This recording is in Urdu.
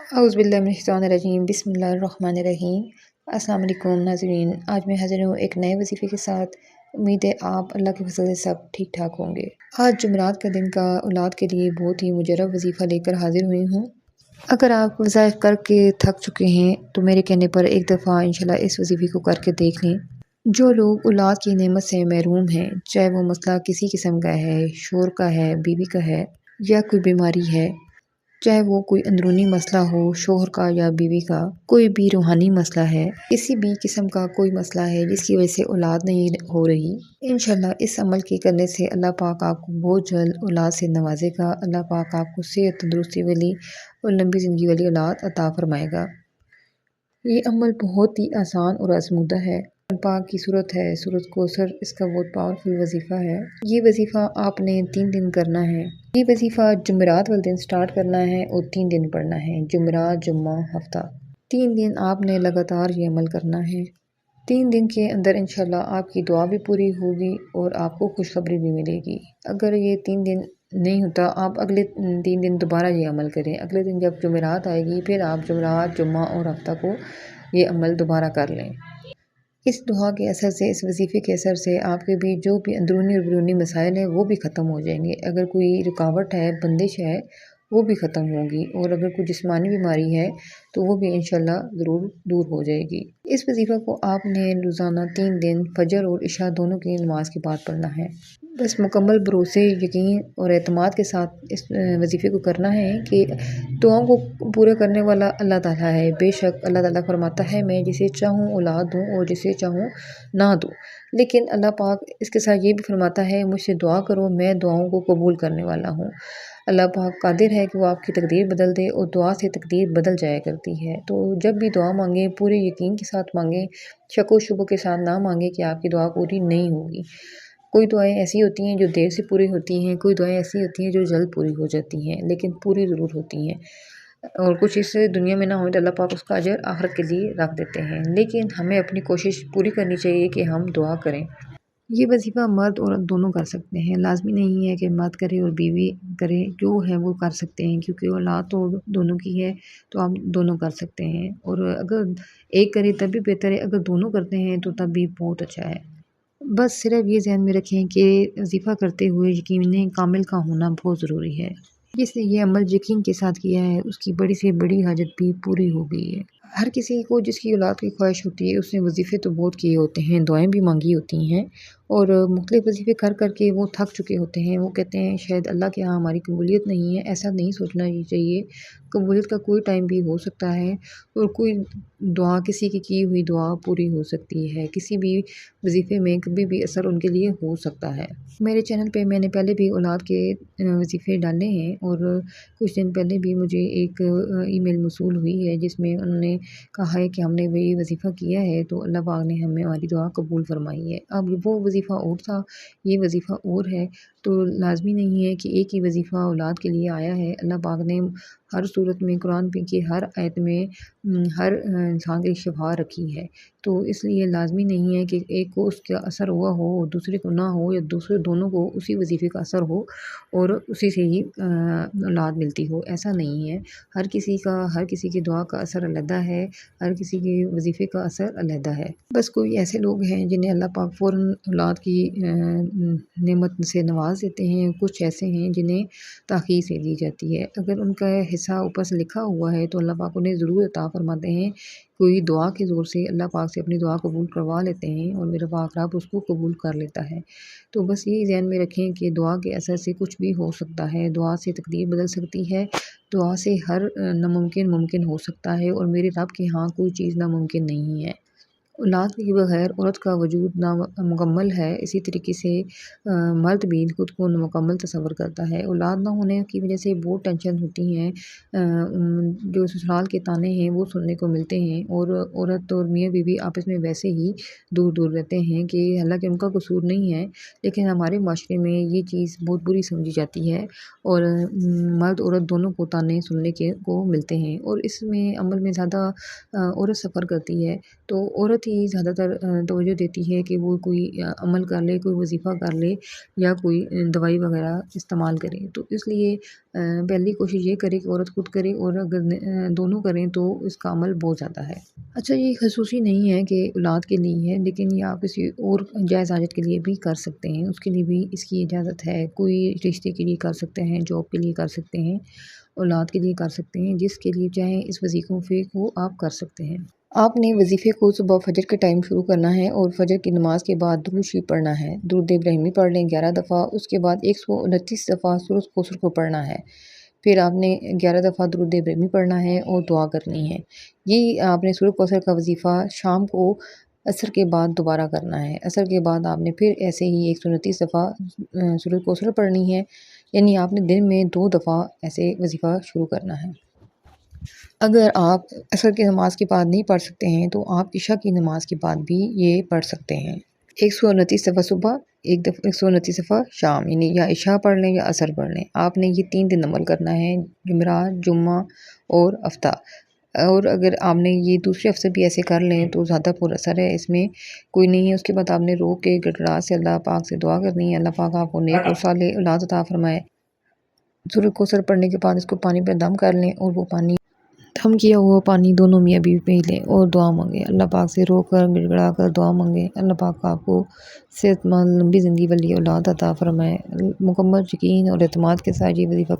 اعوذ باللہ من الشیطان الرجیم، بسم اللہ الرحمن الرحیم۔ السلام علیکم ناظرین، آج میں حاضر ہوں ایک نئے وظیفے کے ساتھ۔ امید ہے آپ اللہ کے فضل سے سب ٹھیک ٹھاک ہوں گے۔ آج جمعرات کا دن کا اولاد کے لیے بہت ہی مجرب وظیفہ لے کر حاضر ہوئی ہوں۔ اگر آپ وظائف کر کے تھک چکے ہیں تو میرے کہنے پر ایک دفعہ انشاءاللہ اس وظیفے کو کر کے دیکھ لیں۔ جو لوگ اولاد کی نعمت سے محروم ہیں، چاہے وہ مسئلہ کسی قسم کا ہے، شوہر کا ہے، بیوی کا ہے یا کوئی بیماری ہے، چاہے وہ کوئی اندرونی مسئلہ ہو شوہر کا یا بیوی کا، کوئی بھی روحانی مسئلہ ہے، کسی بھی قسم کا کوئی مسئلہ ہے جس کی وجہ سے اولاد نہیں ہو رہی، انشاءاللہ اس عمل کے کرنے سے اللہ پاک آپ کو بہت جلد اولاد سے نوازے گا۔ اللہ پاک آپ کو صحت تندرستی والی اور لمبی زندگی والی اولاد عطا فرمائے گا۔ یہ عمل بہت ہی آسان اور آزمودہ ہے۔ اللہ پاک کی صورت ہے سورۃ کوثر، اس کا بہت پاورفل وظیفہ ہے۔ یہ وظیفہ آپ نے 3 دن کرنا ہے۔ یہ وظیفہ جمعرات والے دن سٹارٹ کرنا ہے اور 3 دن پڑھنا ہے، جمعرات، جمعہ، ہفتہ۔ 3 دن آپ نے لگاتار یہ عمل کرنا ہے۔ 3 دن کے اندر انشاءاللہ آپ کی دعا بھی پوری ہوگی اور آپ کو خوشخبری بھی ملے گی۔ اگر یہ 3 دن نہیں ہوتا، آپ اگلے 3 دن دوبارہ یہ عمل کریں۔ اگلے دن جب جمعرات آئے گی پھر آپ جمعرات، جمعہ اور ہفتہ کو یہ عمل دوبارہ کر لیں۔ اس دعا کے اثر سے، اس وظیفے کے اثر سے آپ کے بھی جو بھی اندرونی اور بیرونی مسائل ہیں وہ بھی ختم ہو جائیں گے۔ اگر کوئی رکاوٹ ہے، بندش ہے، وہ بھی ختم ہوگی، اور اگر کوئی جسمانی بیماری ہے تو وہ بھی انشاءاللہ ضرور دور ہو جائے گی۔ اس وظیفہ کو آپ نے روزانہ 3 دن فجر اور عشاء دونوں کی نماز کے بعد پڑھنا ہے۔ بس مکمل بھروسے، یقین اور اعتماد کے ساتھ اس وظیفے کو کرنا ہے کہ دعاؤں کو پورا کرنے والا اللہ تعالیٰ ہے۔ بے شک اللہ تعالیٰ فرماتا ہے میں جسے چاہوں اولاد دوں اور جسے چاہوں نہ دوں، لیکن اللہ پاک اس کے ساتھ یہ بھی فرماتا ہے مجھ سے دعا کرو، میں دعاؤں کو قبول کرنے والا ہوں۔ اللہ پاک قادر ہے کہ وہ آپ کی تقدیر بدل دے، اور دعا سے تقدیر بدل جایا کرتی ہے۔ تو جب بھی دعا مانگیں پورے یقین کے ساتھ مانگیں، شک و شبہ کے ساتھ نہ مانگیں کہ آپ کی دعا پوری نہیں ہوگی۔ کوئی دعائیں ایسی ہوتی ہیں جو دیر سے پوری ہوتی ہیں، کوئی دعائیں ایسی ہوتی ہیں جو جلد پوری ہو جاتی ہیں، لیکن پوری ضرور ہوتی ہیں، اور کچھ اس دنیا میں نہ ہوئے تو اللہ پاک اس کا اجر آخرت کے لیے رکھ دیتے ہیں۔ لیکن ہمیں اپنی کوشش پوری کرنی چاہیے کہ ہم دعا کریں۔ یہ وظیفہ مرد عورت دونوں کر سکتے ہیں، لازمی نہیں ہے کہ مرد کرے اور بیوی کرے، جو ہے وہ کر سکتے ہیں، کیونکہ اولاد تو دونوں کی ہے تو آپ دونوں کر سکتے ہیں، اور اگر ایک کرے تب بھی بہتر ہے، اگر دونوں کرتے ہیں تو تب بھی بہت اچھا ہے۔ بس صرف یہ ذہن میں رکھیں کہ وظیفہ کرتے ہوئے یقین کامل کا ہونا بہت ضروری ہے۔ جس نے یہ عمل یقین کے ساتھ کیا ہے اس کی بڑی سے بڑی حاجت بھی پوری ہو گئی ہے۔ ہر کسی کو جس کی اولاد کی خواہش ہوتی ہے اس نے وظیفے تو بہت کیے ہوتے ہیں، دعائیں بھی مانگی ہوتی ہیں، اور مختلف وظیفے کر کر کے وہ تھک چکے ہوتے ہیں۔ وہ کہتے ہیں شاید اللہ کے ہاں ہماری قبولیت نہیں ہے۔ ایسا نہیں سوچنا چاہیے، قبولیت کا کوئی ٹائم بھی ہو سکتا ہے، اور کوئی دعا کسی کی ہوئی دعا پوری ہو سکتی ہے۔ کسی بھی وظیفے میں کبھی بھی اثر ان کے لیے ہو سکتا ہے۔ میرے چینل پہ میں نے پہلے بھی اولاد کے وظیفے ڈالے ہیں، اور کچھ دن پہلے بھی مجھے ایک ای میل موصول ہوئی ہے جس میں انہوں نے کہا ہے کہ ہم نے وہی وظیفہ کیا ہے تو اللہ پاک نے ہمیں ہماری دعا قبول فرمائی ہے۔ اب وہ وظیفہ اور تھا، یہ وظیفہ اور ہے، تو لازمی نہیں ہے کہ ایک ہی وظیفہ اولاد کے لیے آیا ہے۔ اللہ پاک نے ہر صورت میں، قرآن کی ہر آیت میں ہر انسان کی شفا رکھی ہے، تو اس لیے لازمی نہیں ہے کہ ایک کو اس کا اثر ہوا ہو اور دوسرے کو نہ ہو، یا دوسرے دونوں کو اسی وظیفے کا اثر ہو اور اسی سے ہی اولاد ملتی ہو، ایسا نہیں ہے۔ ہر کسی کی دعا کا اثر علیحدہ ہے، ہر کسی کے وظیفے کا اثر علیحدہ ہے۔ بس کوئی ایسے لوگ ہیں جنہیں اللہ پاک فوراً اولاد کی نعمت سے نواز دیتے ہیں، کچھ ایسے ہیں جنہیں تاخیر سے دی جاتی ہے۔ اگر ان کا حصہ اوپر سے لکھا ہوا ہے تو اللہ پاک انہیں ضرور عطا فرماتے ہیں۔ کوئی دعا کے زور سے اللہ پاک سے اپنی دعا قبول کروا لیتے ہیں، اور میرا پاک رب اس کو قبول کر لیتا ہے۔ تو بس یہی ذہن میں رکھیں کہ دعا کے اثر سے کچھ بھی ہو سکتا ہے، دعا سے تقدیر بدل سکتی ہے، دعا سے ہر ناممکن ممکن ہو سکتا ہے، اور میرے رب کے ہاں کوئی چیز ناممکن نہیں ہے۔ اولاد کے بغیر عورت کا وجود نامکمل ہے، اسی طریقے سے مرد بھی خود کو نامکمل تصور کرتا ہے۔ اولاد نہ ہونے کی وجہ سے بہت ٹینشن ہوتی ہیں، جو سسرال کے تانے ہیں وہ سننے کو ملتے ہیں، اور عورت اور میاں بیوی آپس میں ویسے ہی دور دور رہتے ہیں، کہ حالانکہ ان کا قصور نہیں ہے، لیکن ہمارے معاشرے میں یہ چیز بہت بری سمجھی جاتی ہے، اور مرد عورت دونوں کو تانے سننے کو ملتے ہیں، اور اس میں عمل میں زیادہ عورت سفر کرتی ہے۔ تو عورت ہی زیادہ تر توجہ دیتی ہے کہ وہ کوئی عمل کر لے، کوئی وظیفہ کر لے یا کوئی دوائی وغیرہ استعمال کرے۔ تو اس لیے پہلی کوشش یہ کرے کہ عورت خود کرے، اور اگر دونوں کریں تو اس کا عمل بہت زیادہ ہے۔ اچھا، یہ خصوصی نہیں ہے کہ اولاد کے لیے ہے، لیکن یہ آپ کسی اور جائز حاجت کے لیے بھی کر سکتے ہیں، اس کے لیے بھی اس کی اجازت ہے۔ کوئی رشتے کے لیے کر سکتے ہیں، جاب کے لیے کر سکتے ہیں، اولاد کے لیے کر سکتے ہیں، جس کے لیے چاہیں اس وظیفے کو آپ کر سکتے ہیں۔ آپ نے وظیفے کو صبح فجر کے ٹائم شروع کرنا ہے اور فجر کی نماز کے بعد درود شریف پڑھنا ہے۔ درود ابراہیمی پڑھ لیں 11 دفعہ، اس کے بعد 129 دفعہ سورۃ الکوثر کو پڑھنا ہے۔ پھر آپ نے 11 دفعہ درود ابراہیمی پڑھنا ہے اور دعا کرنی ہے۔ یہ آپ نے سورۃ الکوثر کا وظیفہ شام کو عصر کے بعد دوبارہ کرنا ہے۔ عصر کے بعد آپ نے پھر ایسے ہی 129 دفعہ سورۃ الکوثر پڑھنی ہے، یعنی آپ نے دن میں 2 دفعہ ایسے وظیفہ شروع کرنا ہے۔ اگر آپ عصر کی نماز کے بعد نہیں پڑھ سکتے ہیں تو آپ عشاء کی نماز کے بعد بھی یہ پڑھ سکتے ہیں۔ 129 دفعہ صبح، 129 دفعہ شام، یعنی یا عشاء پڑھ لیں یا عصر پڑھ لیں۔ آپ نے یہ 3 دن عمل کرنا ہے، جمعرات، جمعہ اور ہفتہ۔ اور اگر آپ نے یہ دوسرے ہفتے بھی ایسے کر لیں تو زیادہ پر اثر ہے، اس میں کوئی نہیں ہے۔ اس کے بعد آپ نے رو کے گڑگڑا سے اللہ پاک سے دعا کرنی ہے، اللہ پاک آپ کو نیک اور صالح اولاد عطا فرمائے۔ سورۃ الکوثر پڑھنے کے بعد اس کو پانی پہ دم کر لیں، اور وہ پانی دم کیا ہوا پانی دونوں میاں بیوی پی لیں اور دعا مانگیں۔ اللہ پاک سے رو کر گڑگڑا کر دعا مانگیں، اللہ پاک آپ کو صحت مند لمبی زندگی والی اولاد عطا فرمائے۔ مکمل یقین اور اعتماد کے ساتھ یہ وظیفہ